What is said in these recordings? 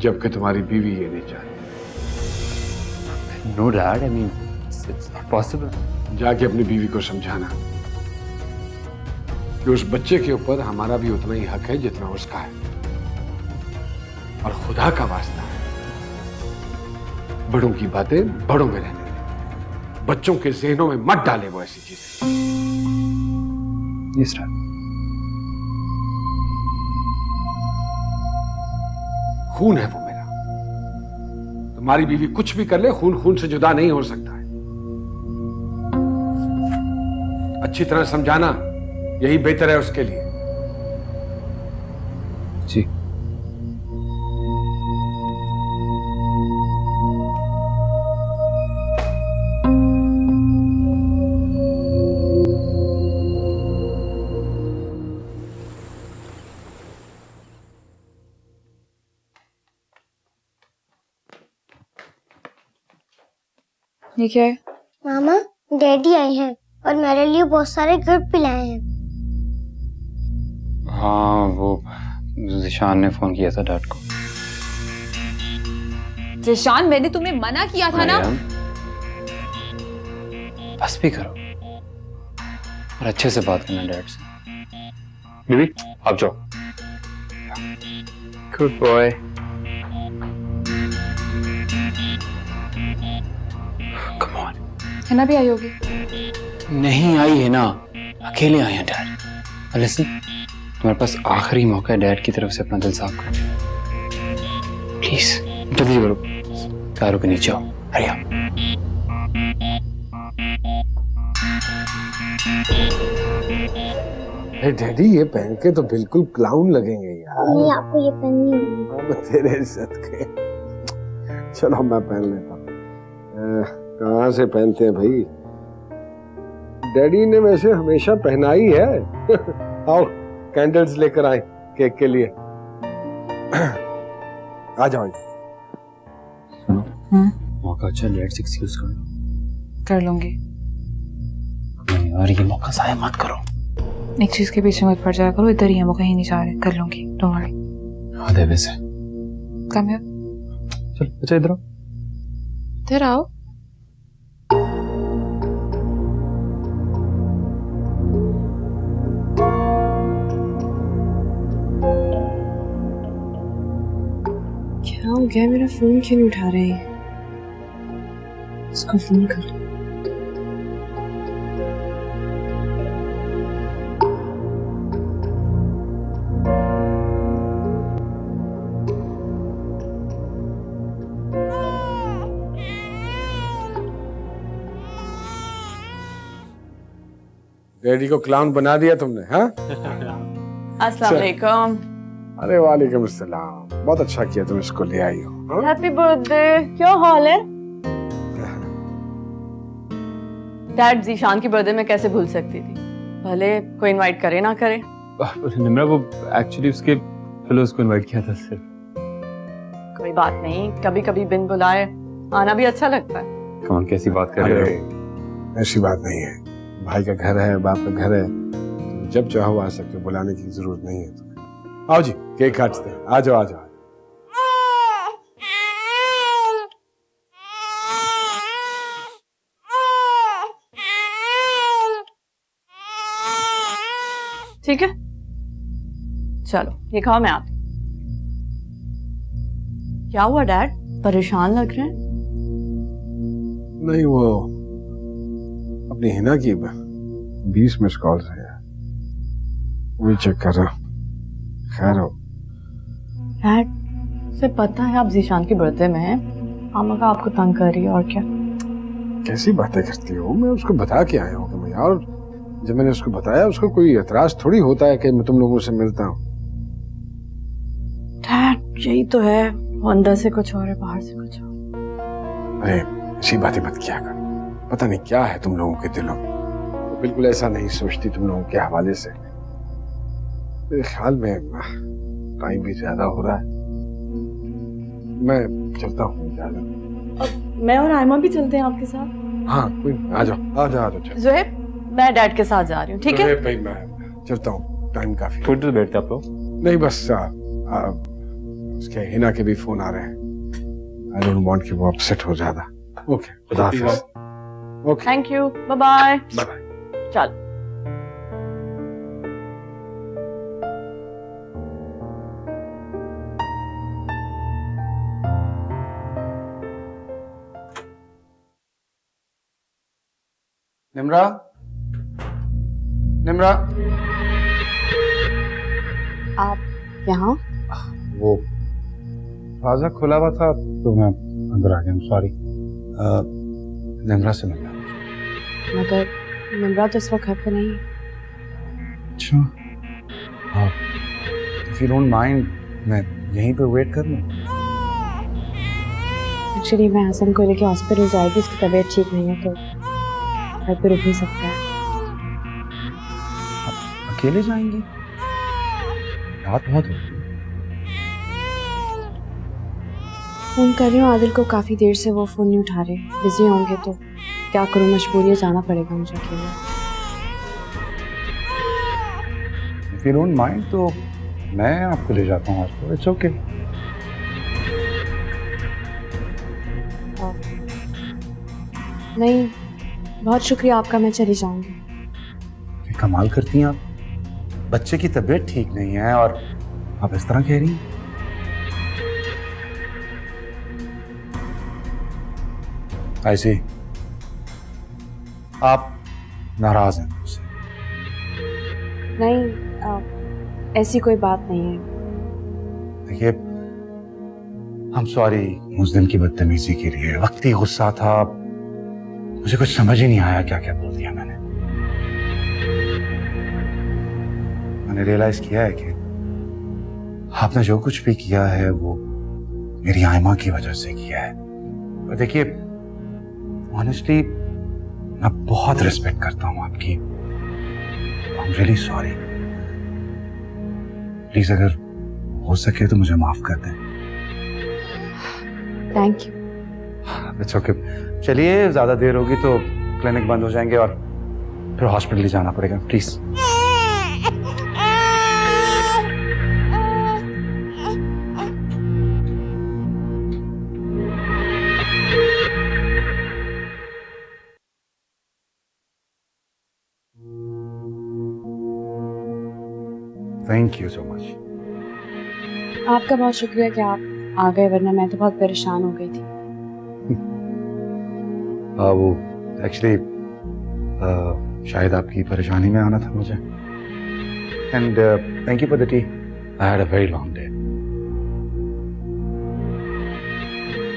जबकि तुम्हारी बीवी ये नहीं चाहती। No dad, I mean, it's not possible. जाके अपनी बीवी को समझाना कि उस बच्चे के ऊपर हमारा भी उतना ही हक है जितना उसका है, और खुदा का वास्ता है बड़ों की बातें बड़ों में रहने दें, बच्चों के जहनों में मत डाले वो ऐसी चीजें। Yes, dad. खून है वो मेरा, तुम्हारी बीवी कुछ भी कर ले, खून खून से जुदा नहीं हो सकता है। अच्छी तरह समझाना, यही बेहतर है उसके लिए। जी। ये क्या है? मामा, डैडी आए हैं और मेरे लिए बहुत सारे गिफ्ट भी लाए हैं। हाँ, वो जिशान ने फोन किया था डैड को। जिशान, मैंने तुम्हें मना किया था ना। बस भी करो और अच्छे से बात करना डैड से। बीबी, आप जाओ। Good boy. Come on. है ना भी आई होगी? नहीं आई है ना, अकेले आए हैं डैड। और लिसन, तुम्हारे पास आखिरी मौका है डैड की तरफ से अपना दिल साफ करने का। प्लीज जल्दी करो, कारों के नीचे आओ। हरी आप। डैडी, ये पहन के तो बिल्कुल क्लाउन लगेंगे यार। नहीं, आपको ये पहननी होगी। तेरे सदके। चलो मैं पहन लेता हूँ। कहाँ से पहनते हैं भाई? डैडी ने वैसे हमेशा पहनाई है। आओ कैंडल्स लेकर आए केक के लिए। आ जाओ। सुनो, मौका अच्छा, डैड से एक्सक्यूज कर लो। कर लूंगी। नहीं यार, ये मौका जाया मत करो। एक चीज के पीछे मत पड़ जाया करो, इधर ही है, वो कहीं नहीं जा रहे। कर लूंगी, डोंट वरी। हाँ देवे से। कम है। चल बच्चा इधर आओ। इधर आओ। क्या हो गया? मेरा फोन क्यों नहीं उठा रहे हैं? इसको फोन कर। डैडी को क्लाउन बना दिया तुमने, हाँ? अस्सलाम वालेकुम। अरे वालेकुम अस्सलाम। बहुत अच्छा किया तुम इसको ले आई हो। Happy birthday. क्या हाल है? डैड, जीशान की बर्थडे में कैसे भूल सकती थी? भले कोई इनवाइट करे ना करे। निम्रा, वो एक्चुअली उसके फेलोज को इनवाइट किया था सिर्फ। कोई बात नहीं, कभी कभी बिन बुलाए आना भी अच्छा लगता है। कौन कैसी बात कर रहे हो? ऐसी बात नहीं है, भाई का घर है, बाप का घर है, तुम जब चाहो आ सकते हो, बुलाने की जरूरत नहीं है तुम्हें। आओ जी, केक काटते हैं। आ जाओ आ जाओ। ठीक है, चलो ये खाओ, मैं आती। क्या हुआ डैड, परेशान लग रहे हैं? नहीं, वो अपनी हिना की 20 मिस कॉल्स है, वही चेक कर रहा। खैर हो? डैड, से पता है आप जीशान की बर्थडे में हैं, मामा का आपको तंग कर रही है, और क्या? कैसी बातें करती हो? मैं उसको बता के आया हूँ कि मैं यार, जब मैंने उसको बताया, उसको कोई एतराज थोड़ी होता है कि मैं तुम लोगों से मिलता हूँ। डैड, यही तो है, अंदर से कुछ और है, बाहर से कुछ और। अरे ऐसी बातें मत किया कर, पता नहीं क्या है तुम लोगों के दिलों में। तो बिल्कुल ऐसा नहीं सोचती तुम लोगों के हवाले से। मेरे ख्याल में टाइम भी ज्यादा हो रहा है, मैं चलता हूँ। मैं और आयमा भी चलते हैं आपके साथ। हाँ कोई, आ जाओ आ जाओ आ जाओ। ज़ुहैब, मैं डैड के साथ जा रही हूँ, ठीक है? भाई मैं चलता हूँ, टाइम काफी। थोड़ी देर बैठते आप लोग? नहीं बस उसके हिना के भी फोन आ रहे हैं। आई डोंट वांट कि वो अपसेट हो ज्यादा। ओके, खुदा हाफिज। Okay, thank you, bye bye. Bye bye. चल। निम्रा, निम्रा, आप यहाँ? वो दरवाजा खुला हुआ था तो मैं अंदर आ गया। सॉरी। निम्रा से मिलना है मुझे। मगर निम्रा तो इस वक्त घर पे नहीं है। अच्छा, हाँ, इफ यू डोंट माइंड मैं यहीं पे वेट कर लूँ। एक्चुअली मैं हसन को लेके हॉस्पिटल जाएगी, उसकी तबीयत ठीक नहीं है तो घर पे रुक नहीं सकता है। अकेले जाएंगी? रात बहुत हो गई। फोन कर रही हूँ आदिल को, काफ़ी देर से वो फ़ोन नहीं उठा रहे। बिजी होंगे तो क्या करूँ, मजबूरी है, जाना पड़ेगा मुझे अकेले। इफ यू डोंट माइंड तो मैं आपको ले जाता हूँ हॉस्पिटल। It's okay. नहीं, बहुत शुक्रिया आपका, मैं चली जाऊंगी। कमाल करती हैं आप। बच्चे की तबीयत ठीक नहीं है और आप इस तरह कह रही हैं। ऐसे आप नाराज हैं मुझसे? नहीं, ऐसी कोई बात नहीं है। देखिए, हम सॉरी उस दिन की बदतमीजी के लिए। वक्ती गुस्सा था, मुझे कुछ समझ ही नहीं आया क्या क्या बोल दिया मैंने। मैंने रियलाइज किया है कि आपने जो कुछ भी किया है वो मेरी आयमा की वजह से किया है। और देखिए, ऑनेस्टली मैं बहुत रिस्पेक्ट करता हूं आपकी। I am really sorry. Please अगर हो सके तो मुझे माफ कर दें। Thank you. It's okay. चलिए, ज्यादा देर होगी तो क्लिनिक बंद हो जाएंगे और फिर हॉस्पिटल ही जाना पड़ेगा। Please. Thank you so much. आपका बहुत शुक्रिया कि आप आ गए, वरना मैं तो बहुत परेशान हो गई थी। वो एक्चुअली शायद आपकी परेशानी में आना था मुझे। And thank you for the T. I had a very long day.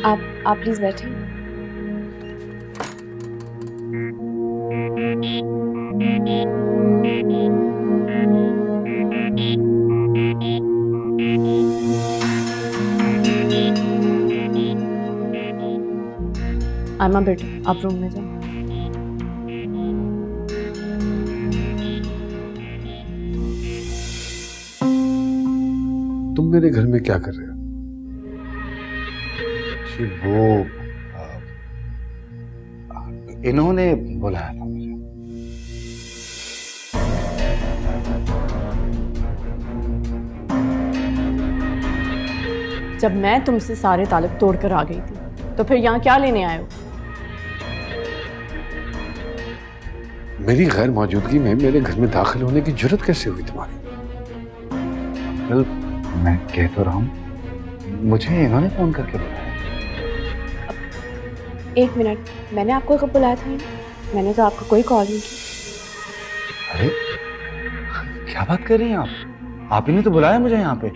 आप प्लीज बैठिए। आयमा बेटा, आप रूम में जाओ। तुम मेरे घर में क्या कर रहे हो? जी वो इन्होंने बुलाया था मुझे। जब मैं तुमसे सारे ताल्लुक तोड़कर आ गई थी तो फिर यहाँ क्या लेने आए हो? मेरी गैर मौजूदगी में मेरे घर में दाखिल होने की जरूरत कैसे हुई तुम्हारी? वेल, मैं कह तो रहा हूँ, मुझे इन्होंने फोन करके बुलाया। एक मिनट, मैंने आपको कब बुलाया था? मैंने तो आपको कोई कॉल नहीं की। अरे क्या बात कर रही हैं आप ही ने तो बुलाया मुझे यहाँ पे।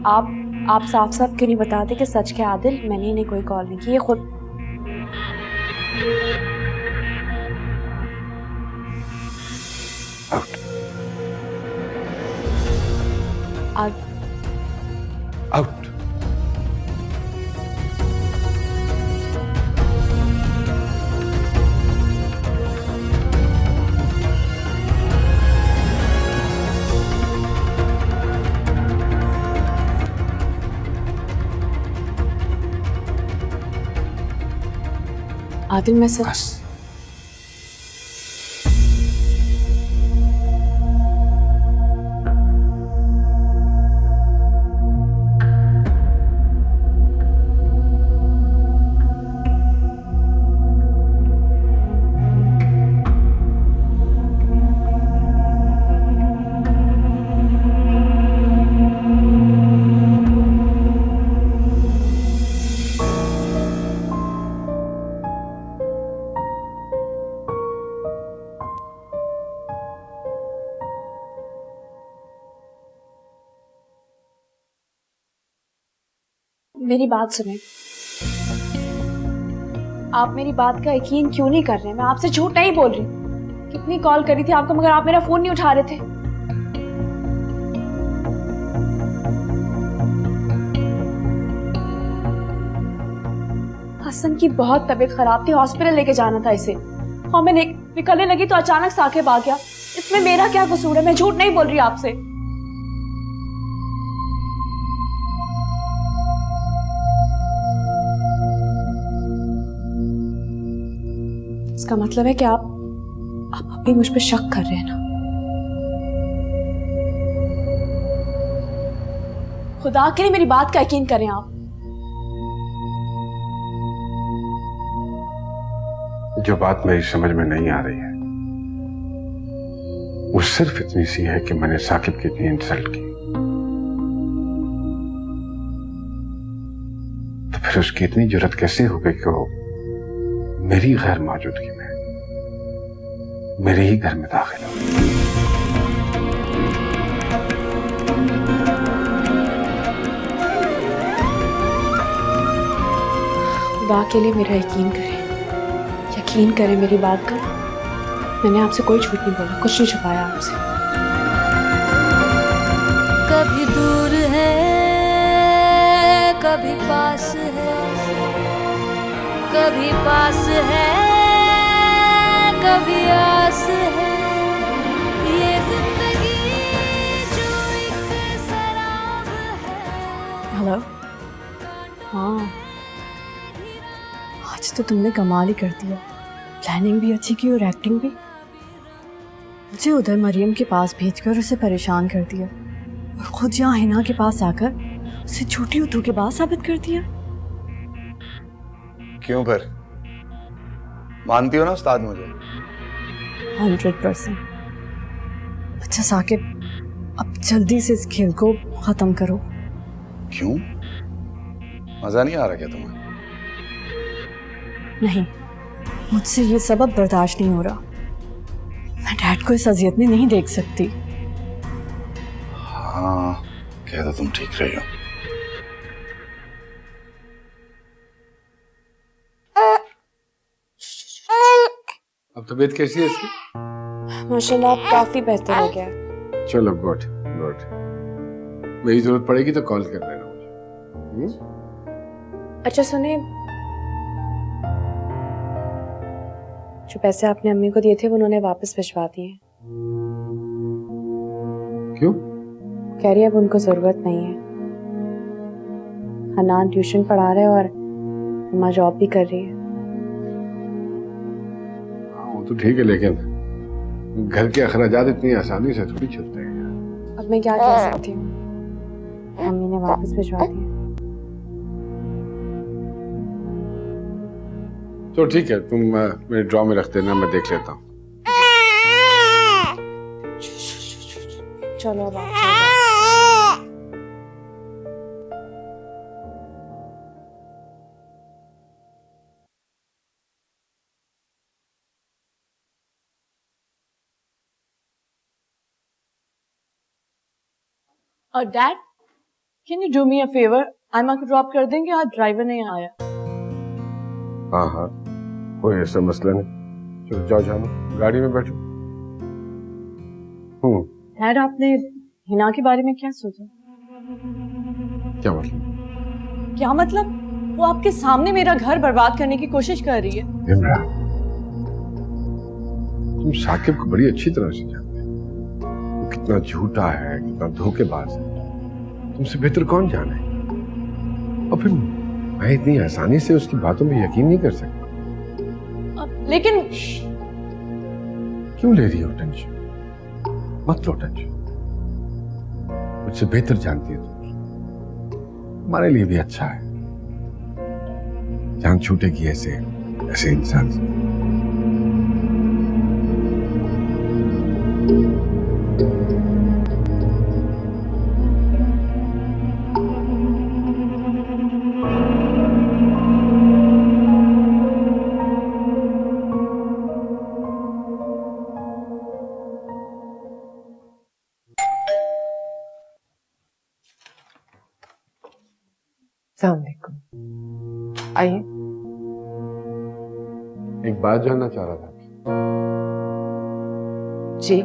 आप साफ साफ क्यों नहीं बताते कि सच क्या आदिल? मैंने इन्हें कोई कॉल नहीं की, ये खुद। आउट। आदिल, मैं सच बस मेरी बात सुने। आप मेरी बात का यकीन क्यों नहीं कर रहे? मैं आपसे झूठ नहीं बोल रही। कितनी कॉल करी थी आपको, मगर आप मेरा फोन नहीं उठा रहे थे। हसन की बहुत तबीयत खराब थी, हॉस्पिटल लेके जाना था इसे, और मैं निकलने लगी तो अचानक साकिब आ गया। इसमें मेरा क्या कसूर है? मैं झूठ नहीं बोल रही आपसे। इसका मतलब है कि आप अभी मुझ पर शक कर रहे हैं ना? खुदा के लिए मेरी बात का यकीन करें आप। जो बात मेरी समझ में नहीं आ रही है वो सिर्फ इतनी सी है कि मैंने साकिब की इतनी इंसल्ट की, तो फिर उसकी इतनी जुर्रत कैसे हो गई कि वो मेरी गैर मौजूदगी में मेरे ही घर में दाखिल हो। खुदा के लिए मेरा यकीन करें मेरी बात का। मैंने आपसे कोई झूठ नहीं बोला, कुछ नहीं छुपाया आपसे। कभी दूर है कभी पास है, कभी पास है कभी आस है, ये जिंदगी जो एक शराब है। हेलो। हाँ, आज तो तुमने कमाल ही कर दिया। प्लानिंग भी अच्छी की और एक्टिंग भी। मुझे उधर मरियम के पास भेजकर उसे परेशान कर दिया, और खुद यहाँ हिना के पास आकर उसे छोटी और धोखेबाज साबित कर दिया। क्यों फिर? मानती हो ना उस्ताद मुझे? 100%। अच्छा साकिब, अब जल्दी से इस खेल को खत्म करो। क्यों? मजा नहीं आ रहा क्या तुम्हें? नहीं, मुझसे ये सबब बर्दाश्त नहीं हो रहा। मैं डैड को इस अजियत में नहीं देख सकती। हाँ, कह तो तुम ठीक रही हो। अब तबीयत कैसी है इसकी? माशाल्लाह अब काफी बेहतर हो गया। चलो गुड गुड, मेरी जरूरत पड़ेगी तो कॉल कर देना मुझे। अच्छा सुने, जो पैसे आपने अम्मी को दिए थे वो उन्होंने वापस भिजवा दिए। क्यों? कह रही है अब उनको जरूरत नहीं है। हनान ट्यूशन पढ़ा रहे और अम्मा जॉब भी कर रही है। हाँ वो तो ठीक है, लेकिन घर के अखराजात इतनी आसानी से थोड़ी चलते हैं यार। अब मैं क्या कह सकती हूँ, अम्मी ने वापस भिजवा दिए। तो ठीक है, तुम मेरे ड्रॉ में रख देना, मैं देख लेता हूँ। चलो अब आप dad, can you do me a favour? Aima को ड्रॉप कर देंगे, आज ड्राइवर नहीं आया। हाँ हाँ, कोई ऐसा मसला नहीं। चलो जाओ जाओ, गाड़ी में बैठो। डैड, आपने हिना के बारे में क्या सोचा? क्या मतलब? क्या मतलब? वो आपके सामने मेरा घर बर्बाद करने की कोशिश कर रही है। इमरान, तुम साकिब को बड़ी अच्छी तरह से जानते हो। वो कितना झूठा है, कितना धोखेबाज है, तुमसे बेहतर कौन जाने। और फिर मैं इतनी आसानी से उसकी बातों में यकीन नहीं कर सकता। लेकिन क्यों ले रही हो टेंशन? मत लो टेंशन, मुझसे बेहतर जानती है तुम। हमारे लिए भी अच्छा है, जान छूटेगी ऐसे ऐसे इंसान से। अस्सलाम वालेकुम। आइए। एक बात जानना चाह रहा था आपसे। जी।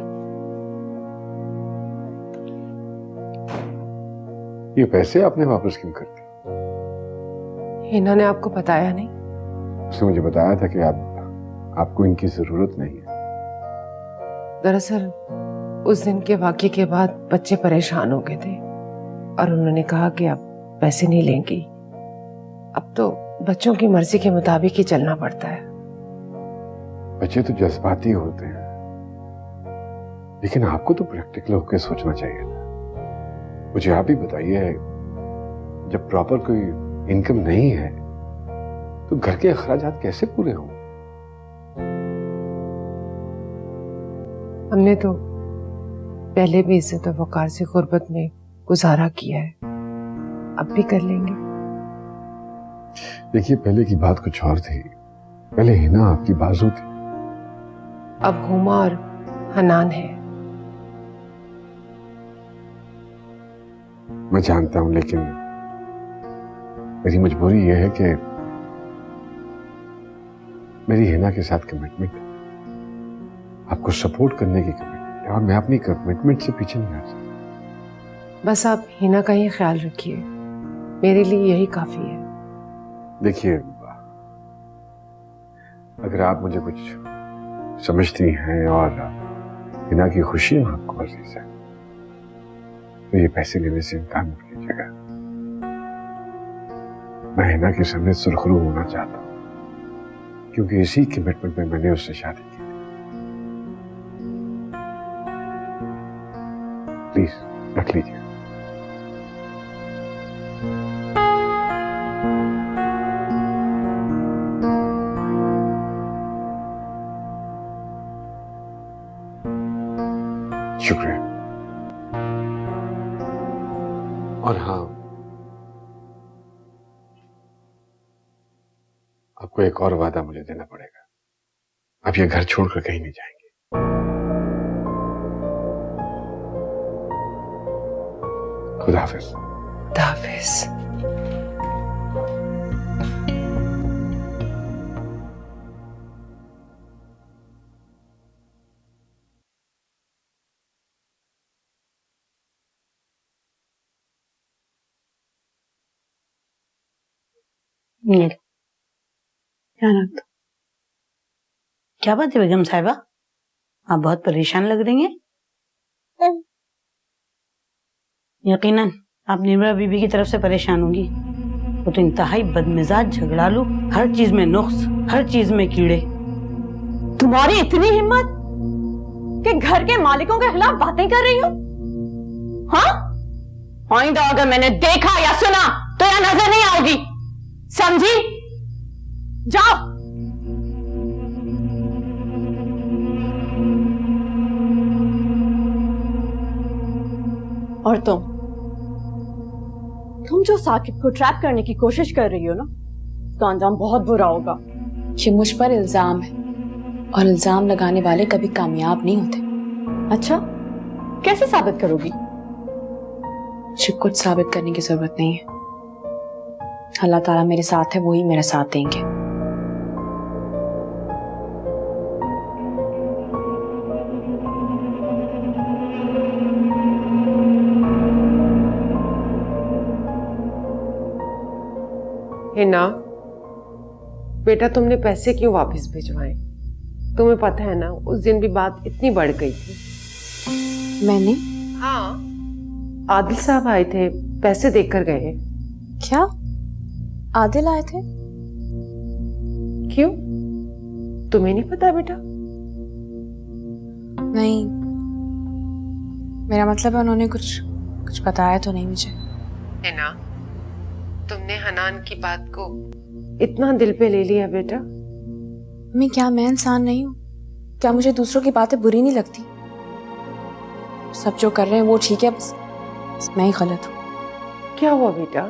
ये पैसे आपने वापस क्यों कर दिए? हिना ने आपको बताया नहीं? उसने मुझे बताया था कि आपको इनकी जरूरत नहीं है। दरअसल उस दिन के वाकये के बाद बच्चे परेशान हो गए थे और उन्होंने कहा कि अब पैसे नहीं लेंगी। अब तो बच्चों की मर्जी के मुताबिक ही चलना पड़ता है। बच्चे तो जज्बाती होते हैं, लेकिन आपको तो प्रैक्टिकल होकर सोचना चाहिए था। मुझे आप ही बताइए, जब प्रॉपर कोई इनकम नहीं है तो घर के अखराजात कैसे पूरे हों? हमने तो पहले भी इज्जत और वकार से गुर्बत में गुजारा किया है, अब भी कर लेंगे। देखिए, पहले की बात कुछ और थी। पहले हिना आपकी बाजू थी, अब हुमा और हनान है। मैं जानता हूं, लेकिन मेरी मजबूरी यह है कि मेरी हिना के साथ कमिटमेंट है, आपको सपोर्ट करने की कमिटमेंट है, और मैं अपनी कमिटमेंट से पीछे नहीं हट सकता। बस आप हिना का ही ख्याल रखिए, मेरे लिए यही काफी है। देखिए, अगर आप मुझे कुछ समझती हैं और हिना की खुशी में आपको अजीज है, तो ये पैसे लेने से इनकार मत कीजिएगा। मैं हिना के सामने सुरखरू होना चाहता हूं, क्योंकि इसी कमिटमेंट में मैंने उससे शादी की। प्लीज रख लीजिए। शुक्रिया। और हाँ, आपको एक और वादा मुझे देना पड़ेगा। आप ये घर छोड़कर कहीं नहीं जाएंगे। खुदा हाफिज। खुदा हाफिज। क्या रख दो? क्या बात है बेगम साहिबा, आप बहुत परेशान लग रही हैं। यकीनन आप निर्मला बीबी की तरफ से परेशान होंगी। वो तो इंतहाई बदमिजाज, झगड़ालू, हर चीज में नुक्स, हर चीज में कीड़े। तुम्हारी इतनी हिम्मत कि घर के मालिकों के खिलाफ बातें कर रही हो? हाँ, आइंदा अगर मैंने देखा या सुना तो यहां नजर नहीं आओगी, समझी? जाओ। और तुम जो साकिब को ट्रैप करने की कोशिश कर रही हो ना, उसका अंजाम बहुत बुरा होगा। ये मुझ पर इल्जाम है, और इल्जाम लगाने वाले कभी कामयाब नहीं होते। अच्छा, कैसे साबित करोगी? मुझे कुछ साबित करने की जरूरत नहीं है। अल्लाह ताला मेरे साथ है, वही मेरा साथ देंगे। हिना, बेटा तुमने पैसे क्यों वापस भिजवाए? तुम्हें पता है ना, उस दिन भी बात इतनी बढ़ गई थी। मैंने? हाँ, आदिल साहब आए थे, पैसे देकर गए। क्या आदिल आए थे? क्यों, तुम्हें नहीं पता बेटा? नहीं, मेरा मतलब है उन्होंने कुछ बताया तो नहीं मुझे। हिना, तुमने हनान की बात को इतना दिल पे ले लिया बेटा? क्या मैं इंसान नहीं हूँ? क्या मुझे दूसरों की बातें बुरी नहीं लगती? सब जो कर रहे हैं वो ठीक है, बस मैं ही गलत हूँ। क्या हुआ बेटा?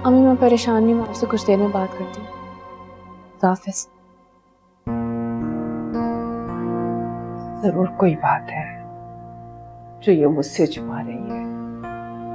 अम्मी मैं परेशान नहीं हूँ, आपसे कुछ देर में बात करती हूँ। खुदा हाफिज। जरूर कोई बात है जो ये मुझसे छुपा रही है।